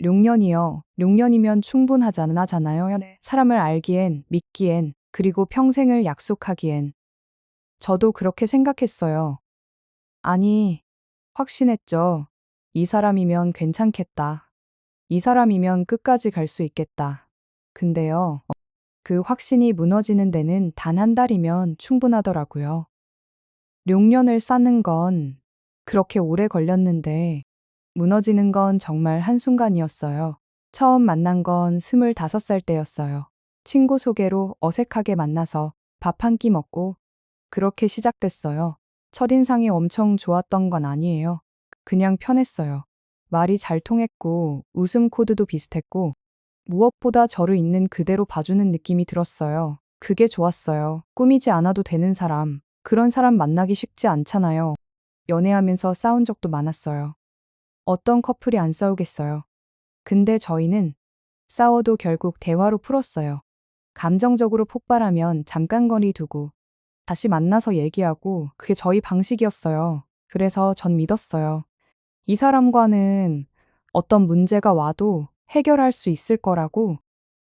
6년이요. 6년이면 충분하잖아요. 네. 사람을 알기엔, 믿기엔, 그리고 평생을 약속하기엔. 저도 그렇게 생각했어요. 아니, 확신했죠. 이 사람이면 괜찮겠다. 이 사람이면 끝까지 갈 수 있겠다. 근데요, 그 확신이 무너지는 데는 단 한 달이면 충분하더라고요. 6년을 쌓는 건 그렇게 오래 걸렸는데, 무너지는 건 정말 한순간이었어요. 처음 만난 건 25살 때였어요. 친구 소개로 어색하게 만나서 밥 한 끼 먹고 그렇게 시작됐어요. 첫인상이 엄청 좋았던 건 아니에요. 그냥 편했어요. 말이 잘 통했고 웃음 코드도 비슷했고 무엇보다 저를 있는 그대로 봐주는 느낌이 들었어요. 그게 좋았어요. 꾸미지 않아도 되는 사람. 그런 사람 만나기 쉽지 않잖아요. 연애하면서 싸운 적도 많았어요. 어떤 커플이 안 싸우겠어요. 근데 저희는 싸워도 결국 대화로 풀었어요. 감정적으로 폭발하면 잠깐 거리 두고 다시 만나서 얘기하고 그게 저희 방식이었어요. 그래서 전 믿었어요. 이 사람과는 어떤 문제가 와도 해결할 수 있을 거라고.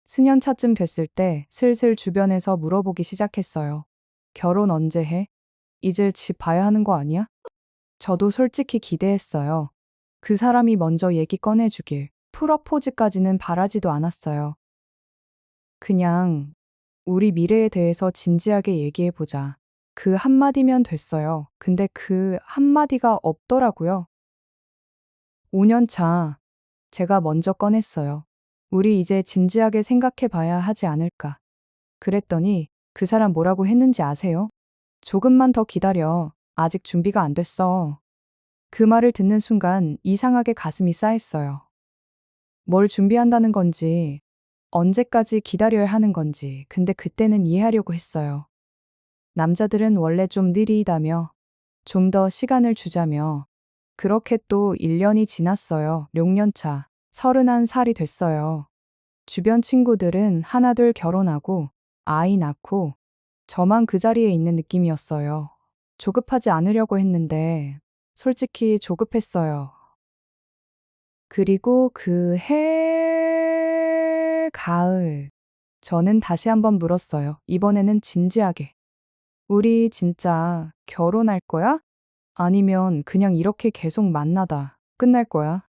수년차쯤 됐을 때 슬슬 주변에서 물어보기 시작했어요. 결혼 언제 해? 이제 집 봐야 하는 거 아니야? 저도 솔직히 기대했어요. 그 사람이 먼저 얘기 꺼내주길. 프러포즈까지는 바라지도 않았어요. 그냥 우리 미래에 대해서 진지하게 얘기해보자. 그 한마디면 됐어요. 근데 그 한마디가 없더라고요. 5년 차, 제가 먼저 꺼냈어요. 우리 이제 진지하게 생각해 봐야 하지 않을까. 그랬더니 그 사람 뭐라고 했는지 아세요? 조금만 더 기다려. 아직 준비가 안 됐어. 그 말을 듣는 순간 이상하게 가슴이 싸했어요. 뭘 준비한다는 건지, 언제까지 기다려야 하는 건지, 근데 그때는 이해하려고 했어요. 남자들은 원래 좀 느리다며, 좀 더 시간을 주자며, 그렇게 또 1년이 지났어요. 6년 차. 31살이 됐어요. 주변 친구들은 하나둘 결혼하고, 아이 낳고, 저만 그 자리에 있는 느낌이었어요. 조급하지 않으려고 했는데, 솔직히 조급했어요. 그리고 그 가을, 저는 다시 한번 물었어요. 이번에는 진지하게. 우리 진짜 결혼할 거야? 아니면 그냥 이렇게 계속 만나다 끝날 거야?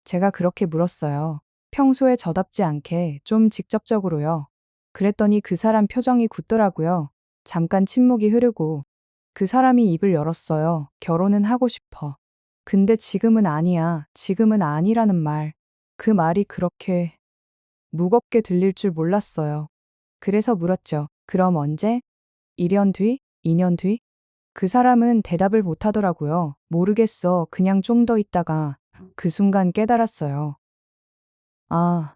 제가 그렇게 물었어요. 평소에 저답지 않게 좀 직접적으로요. 그랬더니 그 사람 표정이 굳더라고요. 잠깐 침묵이 흐르고 그 사람이 입을 열었어요. 결혼은 하고 싶어. 근데 지금은 아니야. 지금은 아니라는 말. 그 말이 그렇게 무겁게 들릴 줄 몰랐어요. 그래서 물었죠. 그럼 언제? 1년 뒤? 2년 뒤? 그 사람은 대답을 못 하더라고요. 모르겠어. 그냥 좀 더 있다가 그 순간 깨달았어요. 아,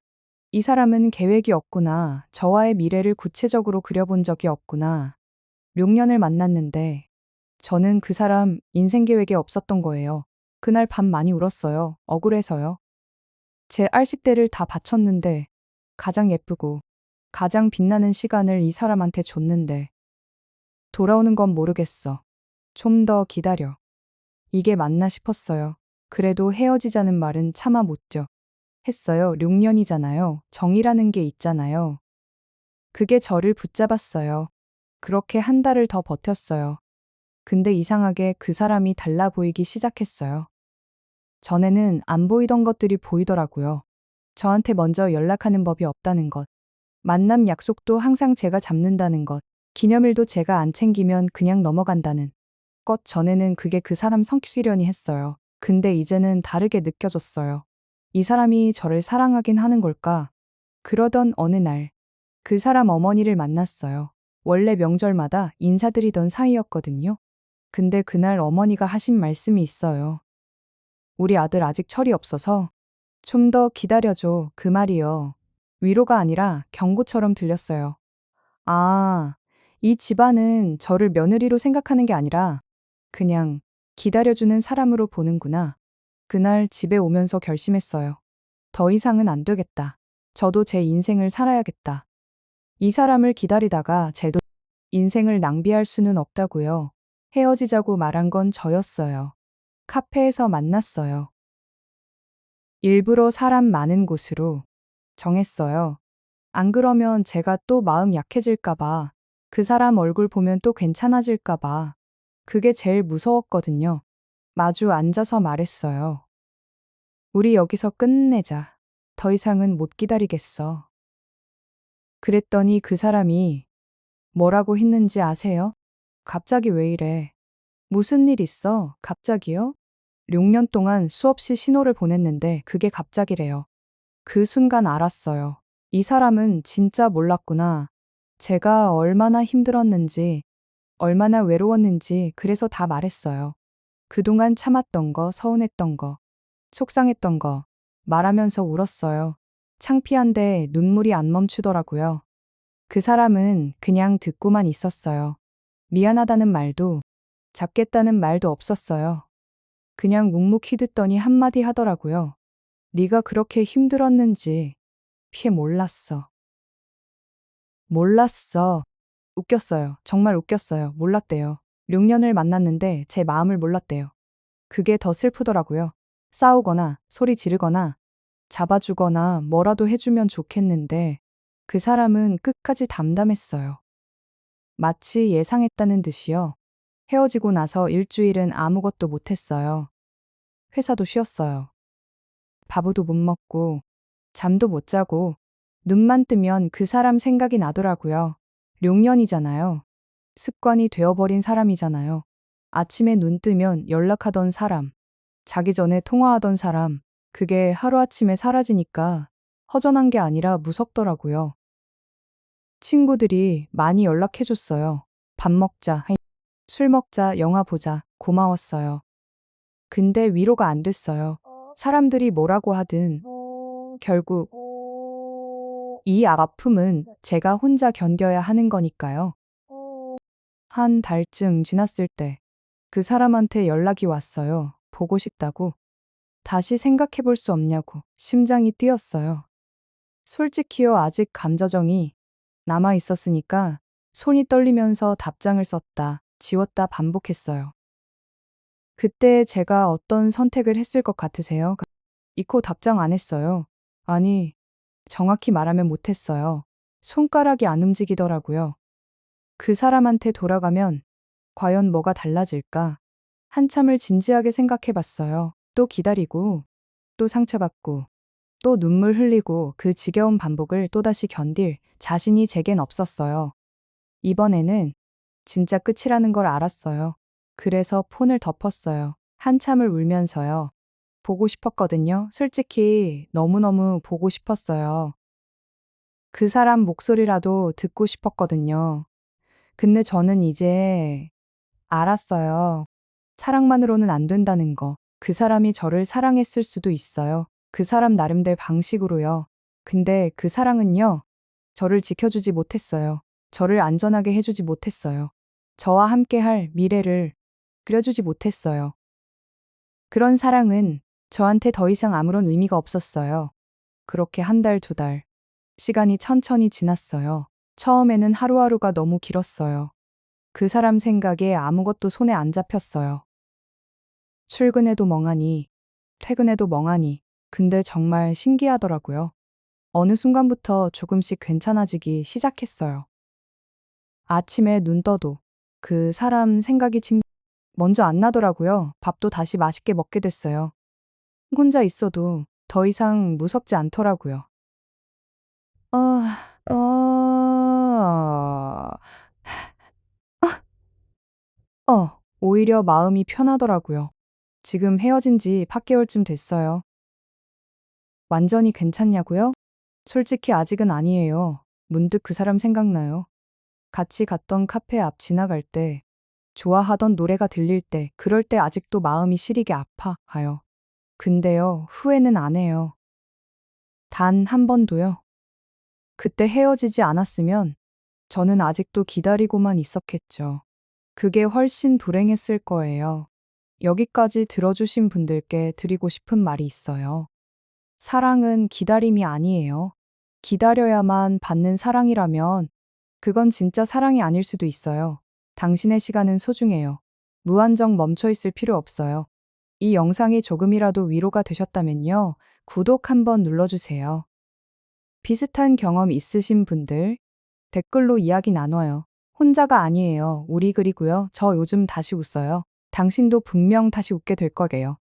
이 사람은 계획이 없구나. 저와의 미래를 구체적으로 그려본 적이 없구나. 6년을 만났는데 저는 그 사람 인생 계획에 없었던 거예요. 그날 밤 많이 울었어요. 억울해서요. 제 알식대를 다 바쳤는데 가장 예쁘고 가장 빛나는 시간을 이 사람한테 줬는데 돌아오는 건 모르겠어. 좀 더 기다려. 이게 맞나 싶었어요. 그래도 헤어지자는 말은 차마 못죠. 했어요. 6년이잖아요. 정이라는 게 있잖아요. 그게 저를 붙잡았어요. 그렇게 한 달을 더 버텼어요. 근데 이상하게 그 사람이 달라 보이기 시작했어요. 전에는 안 보이던 것들이 보이더라고요. 저한테 먼저 연락하는 법이 없다는 것. 만남 약속도 항상 제가 잡는다는 것. 기념일도 제가 안 챙기면 그냥 넘어간다는 것. 전에는 그게 그 사람 성격이려니 했어요. 근데 이제는 다르게 느껴졌어요. 이 사람이 저를 사랑하긴 하는 걸까? 그러던 어느 날, 그 사람 어머니를 만났어요. 원래 명절마다 인사드리던 사이였거든요. 근데 그날 어머니가 하신 말씀이 있어요. 우리 아들 아직 철이 없어서 좀 더 기다려줘. 그 말이요. 위로가 아니라 경고처럼 들렸어요. 아, 이 집안은 저를 며느리로 생각하는 게 아니라 그냥 기다려주는 사람으로 보는구나. 그날 집에 오면서 결심했어요. 더 이상은 안 되겠다. 저도 제 인생을 살아야겠다. 이 사람을 기다리다가 제도 인생을 낭비할 수는 없다고요. 헤어지자고 말한 건 저였어요. 카페에서 만났어요. 일부러 사람 많은 곳으로 정했어요. 안 그러면 제가 또 마음 약해질까봐, 그 사람 얼굴 보면 또 괜찮아질까봐. 그게 제일 무서웠거든요. 마주 앉아서 말했어요. 우리 여기서 끝내자. 더 이상은 못 기다리겠어. 그랬더니 그 사람이 뭐라고 했는지 아세요? 갑자기 왜 이래? 무슨 일 있어? 갑자기요? 6년 동안 수없이 신호를 보냈는데 그게 갑자기래요. 그 순간 알았어요. 이 사람은 진짜 몰랐구나. 제가 얼마나 힘들었는지, 얼마나 외로웠는지 그래서 다 말했어요. 그동안 참았던 거, 서운했던 거, 속상했던 거, 말하면서 울었어요. 창피한데 눈물이 안 멈추더라고요. 그 사람은 그냥 듣고만 있었어요. 미안하다는 말도, 잡겠다는 말도 없었어요. 그냥 묵묵히 듣더니 한마디 하더라고요. 네가 그렇게 힘들었는지 피해 몰랐어. 몰랐어. 웃겼어요. 정말 웃겼어요. 몰랐대요. 6년을 만났는데 제 마음을 몰랐대요. 그게 더 슬프더라고요. 싸우거나 소리 지르거나 잡아주거나 뭐라도 해주면 좋겠는데 그 사람은 끝까지 담담했어요. 마치 예상했다는 듯이요. 헤어지고 나서 일주일은 아무것도 못했어요. 회사도 쉬었어요. 밥도 못 먹고 잠도 못 자고 눈만 뜨면 그 사람 생각이 나더라고요. 6년이잖아요. 습관이 되어버린 사람이잖아요. 아침에 눈 뜨면 연락하던 사람, 자기 전에 통화하던 사람, 그게 하루아침에 사라지니까 허전한 게 아니라 무섭더라고요. 친구들이 많이 연락해줬어요. 밥 먹자, 술 먹자, 영화 보자, 고마웠어요. 근데 위로가 안 됐어요. 사람들이 뭐라고 하든 결국 이 아픔은 제가 혼자 견뎌야 하는 거니까요. 한 달쯤 지났을 때 그 사람한테 연락이 왔어요. 보고 싶다고. 다시 생각해 볼 수 없냐고. 심장이 뛰었어요. 솔직히요, 아직 감저정이 남아 있었으니까 손이 떨리면서 답장을 썼다, 지웠다 반복했어요. 그때 제가 어떤 선택을 했을 것 같으세요? 이코 답장 안 했어요. 아니, 정확히 말하면 못했어요. 손가락이 안 움직이더라고요. 그 사람한테 돌아가면 과연 뭐가 달라질까? 한참을 진지하게 생각해 봤어요. 또 기다리고, 또 상처받고, 또 눈물 흘리고 그 지겨운 반복을 또다시 견딜 자신이 제겐 없었어요. 이번에는 진짜 끝이라는 걸 알았어요. 그래서 폰을 덮었어요. 한참을 울면서요. 보고 싶었거든요. 솔직히 너무너무 보고 싶었어요. 그 사람 목소리라도 듣고 싶었거든요. 근데 저는 이제 알았어요. 사랑만으로는 안 된다는 거. 그 사람이 저를 사랑했을 수도 있어요. 그 사람 나름대로 방식으로요. 근데 그 사랑은요, 저를 지켜주지 못했어요. 저를 안전하게 해주지 못했어요. 저와 함께 할 미래를 그려주지 못했어요. 그런 사랑은 저한테 더 이상 아무런 의미가 없었어요. 그렇게 한 달, 두 달. 시간이 천천히 지났어요. 처음에는 하루하루가 너무 길었어요. 그 사람 생각에 아무것도 손에 안 잡혔어요. 출근해도 멍하니, 퇴근해도 멍하니. 근데 정말 신기하더라고요. 어느 순간부터 조금씩 괜찮아지기 시작했어요. 아침에 눈 떠도 그 사람 생각이 먼저 안 나더라고요. 밥도 다시 맛있게 먹게 됐어요. 혼자 있어도 더 이상 무섭지 않더라고요. 아, 아, 오히려 마음이 편하더라고요. 지금 헤어진 지 8개월쯤 됐어요. 완전히 괜찮냐고요? 솔직히 아직은 아니에요. 문득 그 사람 생각나요. 같이 갔던 카페 앞 지나갈 때, 좋아하던 노래가 들릴 때, 그럴 때 아직도 마음이 시리게 아파요. 근데요, 후회는 안 해요. 단 한 번도요. 그때 헤어지지 않았으면 저는 아직도 기다리고만 있었겠죠. 그게 훨씬 불행했을 거예요. 여기까지 들어주신 분들께 드리고 싶은 말이 있어요. 사랑은 기다림이 아니에요. 기다려야만 받는 사랑이라면 그건 진짜 사랑이 아닐 수도 있어요. 당신의 시간은 소중해요. 무한정 멈춰 있을 필요 없어요. 이 영상이 조금이라도 위로가 되셨다면요. 구독 한번 눌러주세요. 비슷한 경험 있으신 분들 댓글로 이야기 나눠요. 혼자가 아니에요. 우리 그리고요. 저 요즘 다시 웃어요. 당신도 분명 다시 웃게 될 거게요.